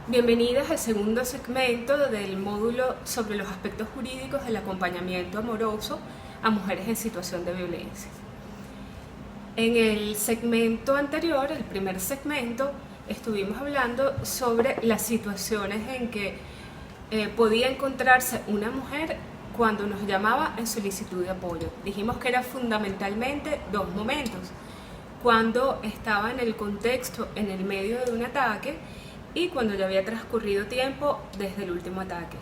Bienvenidas al segundo segmento del módulo sobre los aspectos jurídicos del acompañamiento amoroso a mujeres en situación de violencia. En el segmento anterior, el primer segmento, estuvimos hablando sobre las situaciones en que podía encontrarse una mujer cuando nos llamaba en solicitud de apoyo. Dijimos que era fundamentalmente dos momentos: cuando estaba en el contexto, en el medio de un ataque, y cuando ya había transcurrido tiempo desde el último ataque.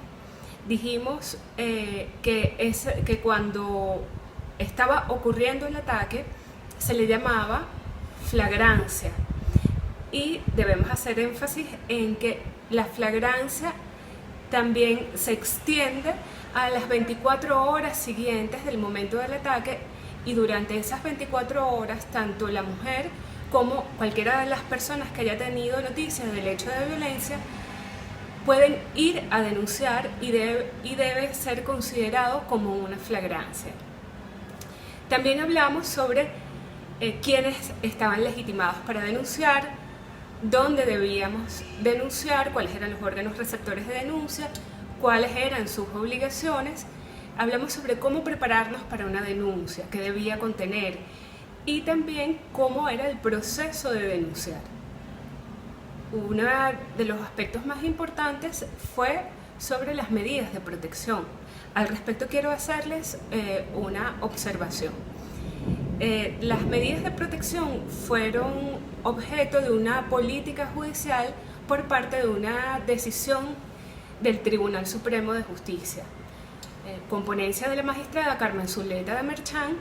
Dijimos que cuando estaba ocurriendo el ataque se le llamaba flagrancia, y debemos hacer énfasis en que la flagrancia también se extiende a las 24 horas siguientes del momento del ataque, y durante esas 24 horas tanto la mujer como cualquiera de las personas que haya tenido noticias del hecho de violencia pueden ir a denunciar y debe ser considerado como una flagrancia. También hablamos sobre quiénes estaban legitimados para denunciar, dónde debíamos denunciar, cuáles eran los órganos receptores de denuncia, cuáles eran sus obligaciones. Hablamos sobre cómo prepararnos para una denuncia, qué debía contener, y también cómo era el proceso de denunciar. Uno de los aspectos más importantes fue sobre las medidas de protección. Al respecto quiero hacerles una observación. Las medidas de protección fueron objeto de una política judicial por parte de una decisión del Tribunal Supremo de Justicia. Con ponencia de la magistrada Carmen Zuleta de Merchán,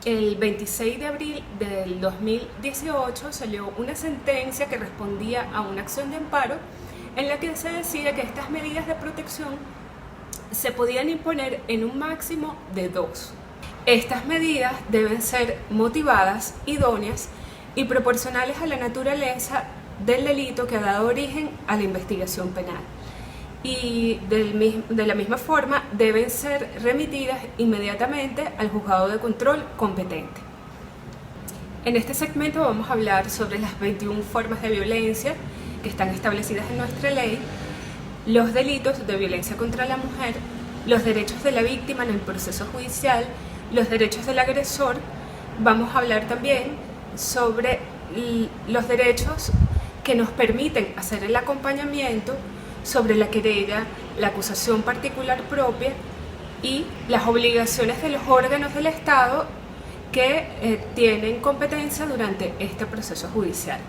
el 26 de abril del 2018 salió una sentencia que respondía a una acción de amparo en la que se decía que estas medidas de protección se podían imponer en un máximo de 2. Estas medidas deben ser motivadas, idóneas y proporcionales a la naturaleza del delito que ha dado origen a la investigación penal. Y de la misma forma deben ser remitidas inmediatamente al juzgado de control competente. En este segmento vamos a hablar sobre las 21 formas de violencia que están establecidas en nuestra ley, los delitos de violencia contra la mujer, los derechos de la víctima en el proceso judicial, los derechos del agresor. Vamos a hablar también sobre los derechos que nos permiten hacer el acompañamiento, sobre la querella, la acusación particular propia y las obligaciones de los órganos del Estado que tienen competencia durante este proceso judicial.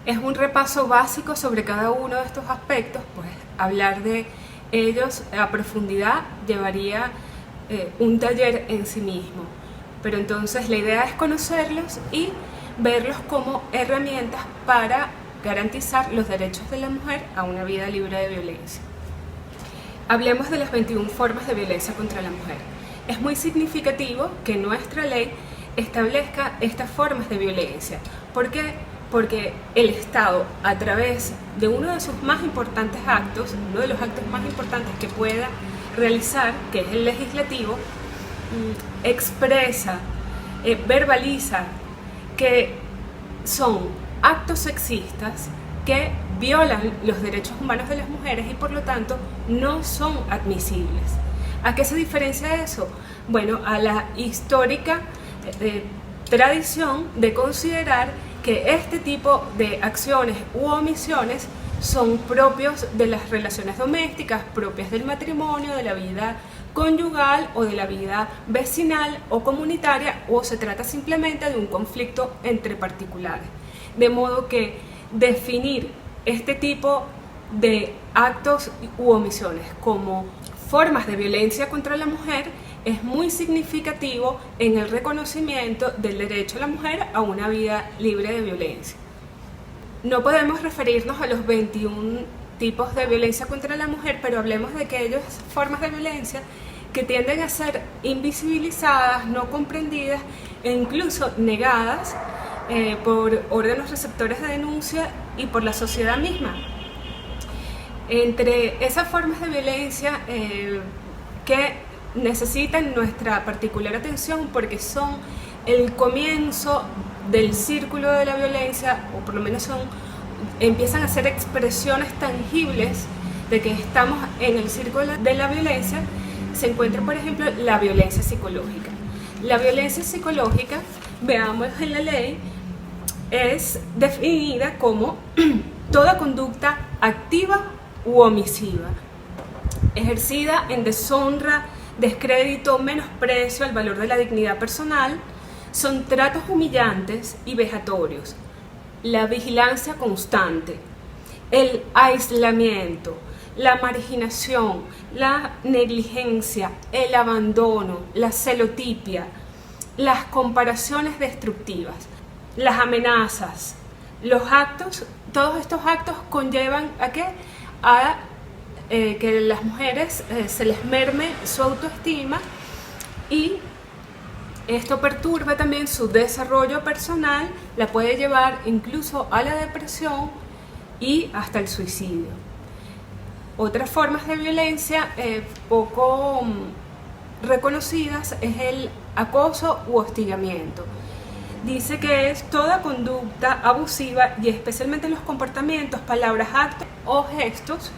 Es un repaso básico sobre cada uno de estos aspectos, pues hablar de ellos a profundidad llevaría un taller en sí mismo, pero entonces la idea es conocerlos y verlos como herramientas para garantizar los derechos de la mujer a una vida libre de violencia. Hablemos de las 21 formas de violencia contra la mujer. Es muy significativo que nuestra ley establezca estas formas de violencia. ¿Por qué? Porque el Estado, a través de uno de sus más importantes actos, uno de los actos más importantes que pueda realizar, que es el legislativo, expresa, verbaliza que son actos sexistas que violan los derechos humanos de las mujeres y por lo tanto no son admisibles. ¿A qué se diferencia eso? Bueno, a la histórica tradición de considerar que este tipo de acciones u omisiones son propios de las relaciones domésticas, propias del matrimonio, de la vida conyugal o de la vida vecinal o comunitaria, o se trata simplemente de un conflicto entre particulares. De modo que definir este tipo de actos u omisiones como formas de violencia contra la mujer es muy significativo en el reconocimiento del derecho de la mujer a una vida libre de violencia. No podemos referirnos a los 21 tipos de violencia contra la mujer, pero hablemos de aquellas formas de violencia que tienden a ser invisibilizadas, no comprendidas e incluso negadas por órganos receptores de denuncia y por la sociedad misma. Entre esas formas de violencia que necesitan nuestra particular atención porque son el comienzo del círculo de la violencia, o por lo menos son empiezan a ser expresiones tangibles de que estamos en el círculo de la violencia, se encuentra, por ejemplo, la violencia psicológica. La violencia psicológica, veamos en la ley, es definida como toda conducta activa u omisiva, ejercida en deshonra, descrédito, menosprecio al valor de la dignidad personal, son tratos humillantes y vejatorios, la vigilancia constante, el aislamiento, la marginación, la negligencia, el abandono, la celotipia, las comparaciones destructivas, las amenazas, los actos. Todos estos actos conllevan ¿a qué? A que las mujeres se les merme su autoestima, y esto perturba también su desarrollo personal, la puede llevar incluso a la depresión y hasta el suicidio. Otras formas de violencia poco reconocidas es el acoso u hostigamiento. Dice que es toda conducta abusiva, y especialmente los comportamientos, palabras, actos o gestos,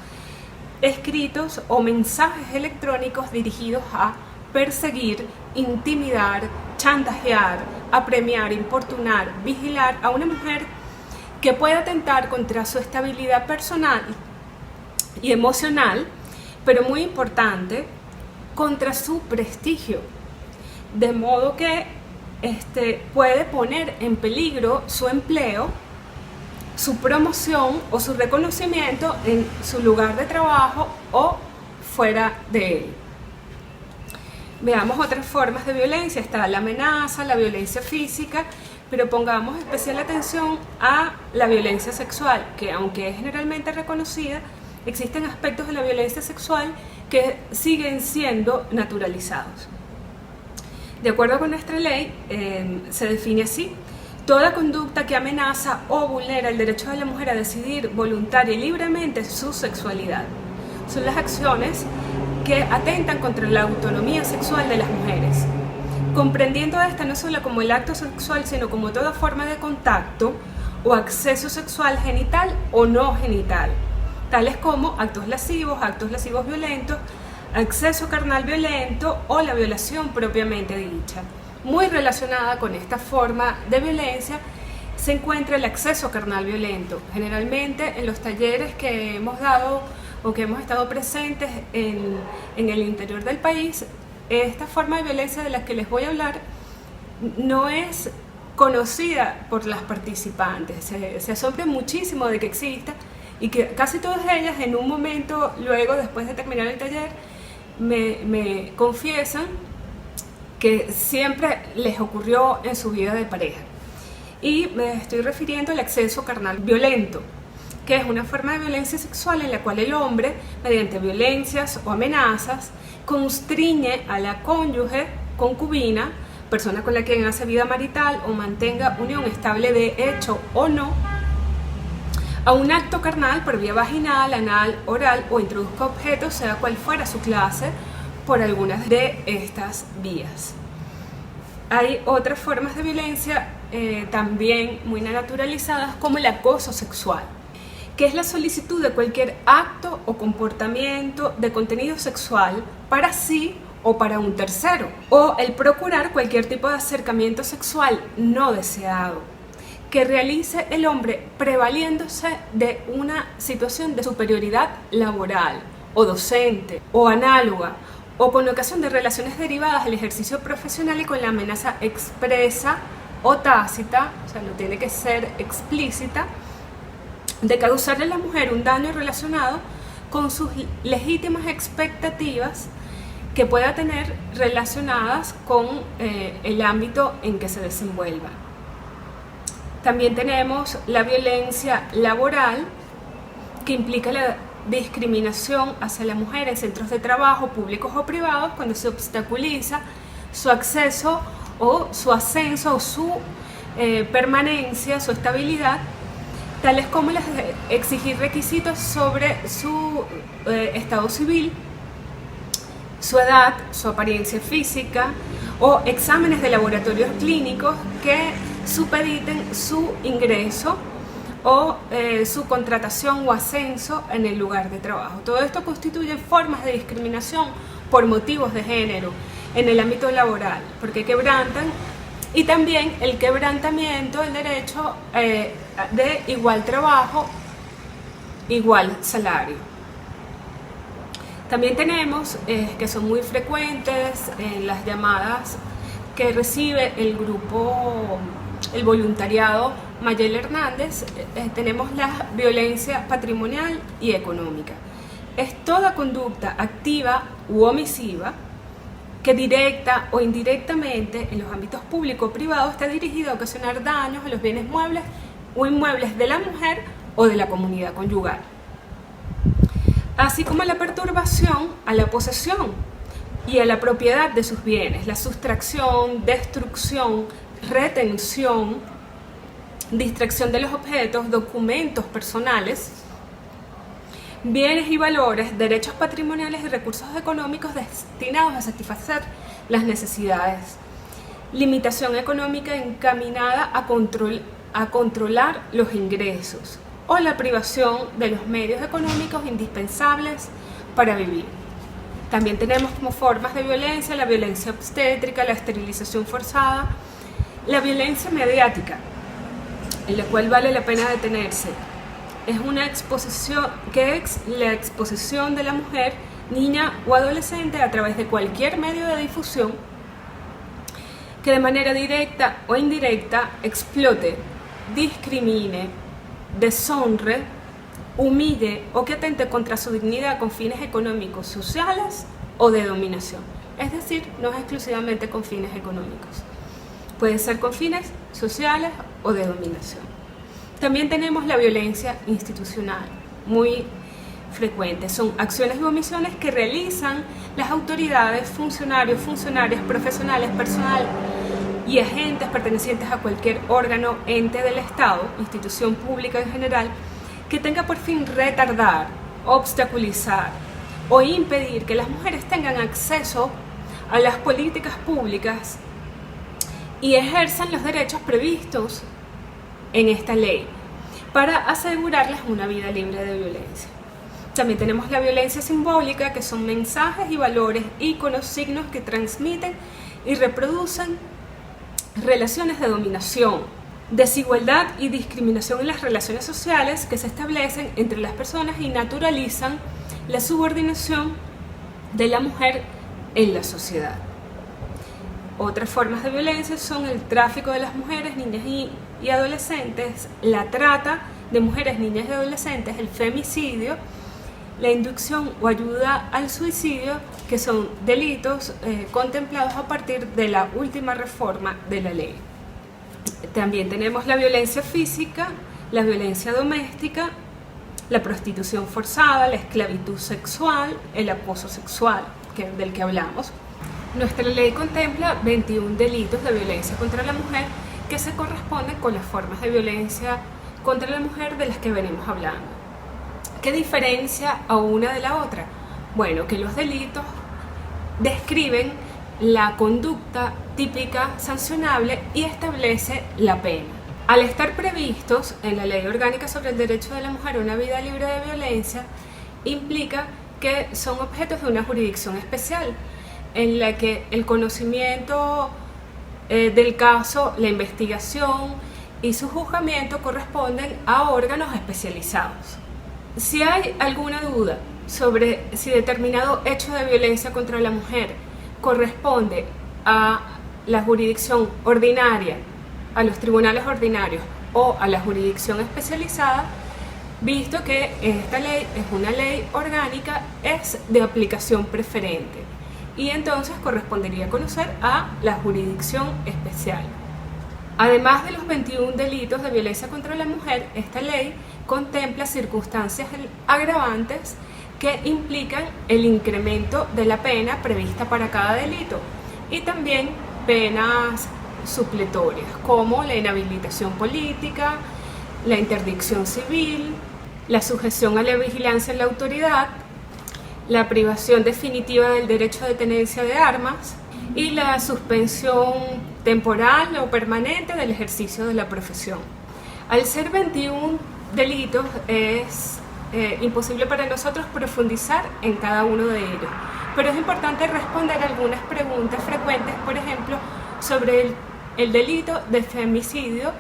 escritos o mensajes electrónicos dirigidos a perseguir, intimidar, chantajear, apremiar, importunar, vigilar a una mujer, que pueda atentar contra su estabilidad personal y emocional, pero muy importante, contra su prestigio, de modo que puede poner en peligro su empleo, su promoción o su reconocimiento en su lugar de trabajo o fuera de él. Veamos otras formas de violencia. Está la amenaza, la violencia física, pero pongamos especial atención a la violencia sexual, que aunque es generalmente reconocida, existen aspectos de la violencia sexual que siguen siendo naturalizados. De acuerdo con nuestra ley, se define así: toda conducta que amenaza o vulnera el derecho de la mujer a decidir voluntaria y libremente su sexualidad. Son las acciones que atentan contra la autonomía sexual de las mujeres, comprendiendo esta no solo como el acto sexual, sino como toda forma de contacto o acceso sexual genital o no genital, tales como actos lascivos violentos, acceso carnal violento o la violación propiamente dicha. Muy relacionada con esta forma de violencia se encuentra el acceso carnal violento. Generalmente en los talleres que hemos dado o que hemos estado presentes en el interior del país, esta forma de violencia de la que les voy a hablar no es conocida por las participantes. Se asombran muchísimo de que exista, y que casi todas ellas en un momento, luego después de terminar el taller, me confiesan que siempre les ocurrió en su vida de pareja. Y me estoy refiriendo al acceso carnal violento, que es una forma de violencia sexual en la cual el hombre, mediante violencias o amenazas, constriñe a la cónyuge, concubina, persona con la que hace vida marital o mantenga unión estable de hecho o no, a un acto carnal por vía vaginal, anal, oral, o introduzca objetos, sea cual fuera su clase, por algunas de estas vías. Hay otras formas de violencia también muy naturalizadas, como el acoso sexual, que es la solicitud de cualquier acto o comportamiento de contenido sexual para sí o para un tercero, o el procurar cualquier tipo de acercamiento sexual no deseado que realice el hombre prevaliéndose de una situación de superioridad laboral o docente o análoga, o con ocasión de relaciones derivadas del ejercicio profesional y con la amenaza expresa o tácita, o sea, no tiene que ser explícita, de causarle a la mujer un daño relacionado con sus legítimas expectativas que pueda tener relacionadas con el ámbito en que se desenvuelva. También tenemos la violencia laboral, que implica la discriminación hacia la mujer en centros de trabajo públicos o privados, cuando se obstaculiza su acceso o su ascenso o su permanencia, su estabilidad, tales como exigir requisitos sobre su estado civil, su edad, su apariencia física, o exámenes de laboratorios clínicos que supediten su ingreso o su contratación o ascenso en el lugar de trabajo. Todo esto constituye formas de discriminación por motivos de género en el ámbito laboral, porque quebrantan, y también el quebrantamiento del derecho de igual trabajo, igual salario. También tenemos que son muy frecuentes en las llamadas que recibe el grupo, el voluntariado Mayel Hernández, tenemos la violencia patrimonial y económica. Es toda conducta activa u omisiva que directa o indirectamente en los ámbitos público o privado está dirigida a ocasionar daños a los bienes muebles o inmuebles de la mujer o de la comunidad conyugal, así como a la perturbación, a la posesión y a la propiedad de sus bienes, la sustracción, destrucción, retención, distracción de los objetos, documentos personales, bienes y valores, derechos patrimoniales y recursos económicos destinados a satisfacer las necesidades, limitación económica encaminada a controlar los ingresos o la privación de los medios económicos indispensables para vivir. También tenemos como formas de violencia la violencia obstétrica, la esterilización forzada, la violencia mediática, en la cual vale la pena detenerse. Es una exposición que es la exposición de la mujer, niña o adolescente a través de cualquier medio de difusión que de manera directa o indirecta explote, discrimine, deshonre, humille o que atente contra su dignidad con fines económicos, sociales o de dominación. Es decir, no es exclusivamente con fines económicos. Puede ser con fines sociales o de dominación. También tenemos la violencia institucional, muy frecuente. Son acciones y omisiones que realizan las autoridades, funcionarios, funcionarias, profesionales, personal y agentes pertenecientes a cualquier órgano, ente del Estado, institución pública en general, que tenga por fin retardar, obstaculizar o impedir que las mujeres tengan acceso a las políticas públicas y ejerzan los derechos previstos en esta ley para asegurarles una vida libre de violencia. También tenemos la violencia simbólica, que son mensajes y valores, íconos, signos que transmiten y reproducen relaciones de dominación, desigualdad y discriminación en las relaciones sociales que se establecen entre las personas y naturalizan la subordinación de la mujer en la sociedad. Otras formas de violencia son el tráfico de las mujeres, niñas y adolescentes, la trata de mujeres, niñas y adolescentes, el femicidio, la inducción o ayuda al suicidio, que son delitos contemplados a partir de la última reforma de la ley. También tenemos la violencia física, la violencia doméstica, la prostitución forzada, la esclavitud sexual, el acoso sexual, del que hablamos. Nuestra ley contempla 21 delitos de violencia contra la mujer que se corresponden con las formas de violencia contra la mujer de las que venimos hablando. ¿Qué diferencia a una de la otra? Bueno, que los delitos describen la conducta típica sancionable y establece la pena. Al estar previstos en la Ley Orgánica sobre el Derecho de la Mujer a una Vida Libre de Violencia, implica que son objetos de una jurisdicción especial, en la que el conocimiento del caso, la investigación y su juzgamiento corresponden a órganos especializados. Si hay alguna duda sobre si determinado hecho de violencia contra la mujer corresponde a la jurisdicción ordinaria, a los tribunales ordinarios o a la jurisdicción especializada, visto que esta ley es una ley orgánica, es de aplicación preferente y entonces correspondería conocer a la jurisdicción especial. Además de los 21 delitos de violencia contra la mujer, esta ley contempla circunstancias agravantes que implican el incremento de la pena prevista para cada delito y también penas supletorias como la inhabilitación política, la interdicción civil, la sujeción a la vigilancia en la autoridad, la privación definitiva del derecho de tenencia de armas y la suspensión temporal o permanente del ejercicio de la profesión. Al ser 21 delitos es imposible para nosotros profundizar en cada uno de ellos, pero es importante responder algunas preguntas frecuentes, por ejemplo, sobre el delito de femicidio,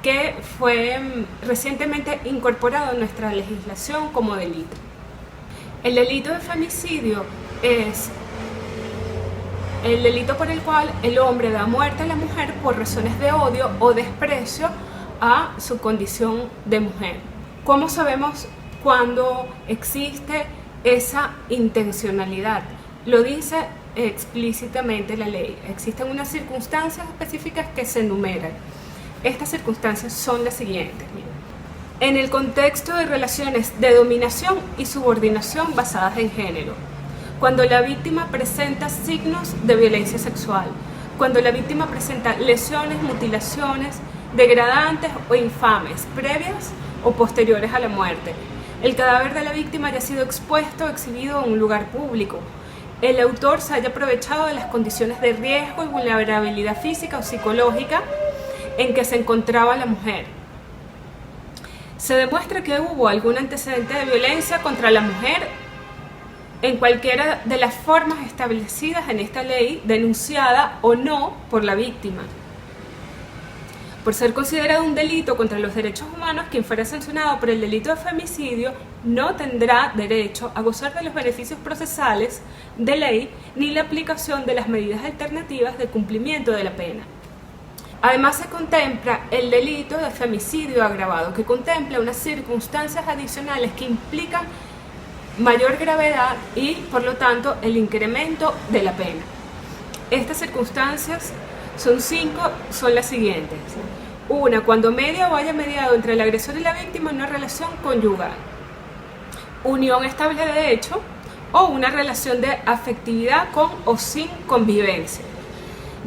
que fue recientemente incorporado en nuestra legislación como delito. El delito de femicidio es el delito por el cual el hombre da muerte a la mujer por razones de odio o desprecio a su condición de mujer. ¿Cómo sabemos cuando existe esa intencionalidad? Lo dice explícitamente la ley. Existen unas circunstancias específicas que se enumeran. Estas circunstancias son las siguientes. En el contexto de relaciones de dominación y subordinación basadas en género, cuando la víctima presenta signos de violencia sexual, cuando la víctima presenta lesiones, mutilaciones degradantes o infames previas o posteriores a la muerte, el cadáver de la víctima haya sido expuesto o exhibido en un lugar público, el autor se haya aprovechado de las condiciones de riesgo y vulnerabilidad física o psicológica en que se encontraba la mujer. Se demuestra que hubo algún antecedente de violencia contra la mujer en cualquiera de las formas establecidas en esta ley, denunciada o no por la víctima. Por ser considerado un delito contra los derechos humanos, quien fuera sancionado por el delito de femicidio no tendrá derecho a gozar de los beneficios procesales de ley ni la aplicación de las medidas alternativas de cumplimiento de la pena. Además, se contempla el delito de femicidio agravado, que contempla unas circunstancias adicionales que implican mayor gravedad y, por lo tanto, el incremento de la pena. Estas circunstancias son las siguientes. Una, cuando media o haya mediado entre el agresor y la víctima una relación conyugal, unión estable de hecho o una relación de afectividad con o sin convivencia.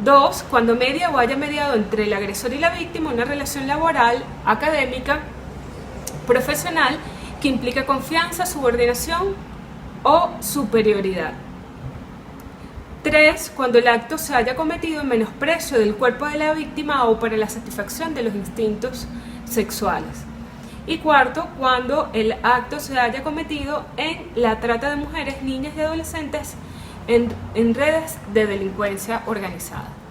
2, cuando media o haya mediado entre el agresor y la víctima una relación laboral, académica, profesional, que implica confianza, subordinación o superioridad. 3, cuando el acto se haya cometido en menosprecio del cuerpo de la víctima o para la satisfacción de los instintos sexuales. Y 4, cuando el acto se haya cometido en la trata de mujeres, niñas y adolescentes en redes de delincuencia organizada.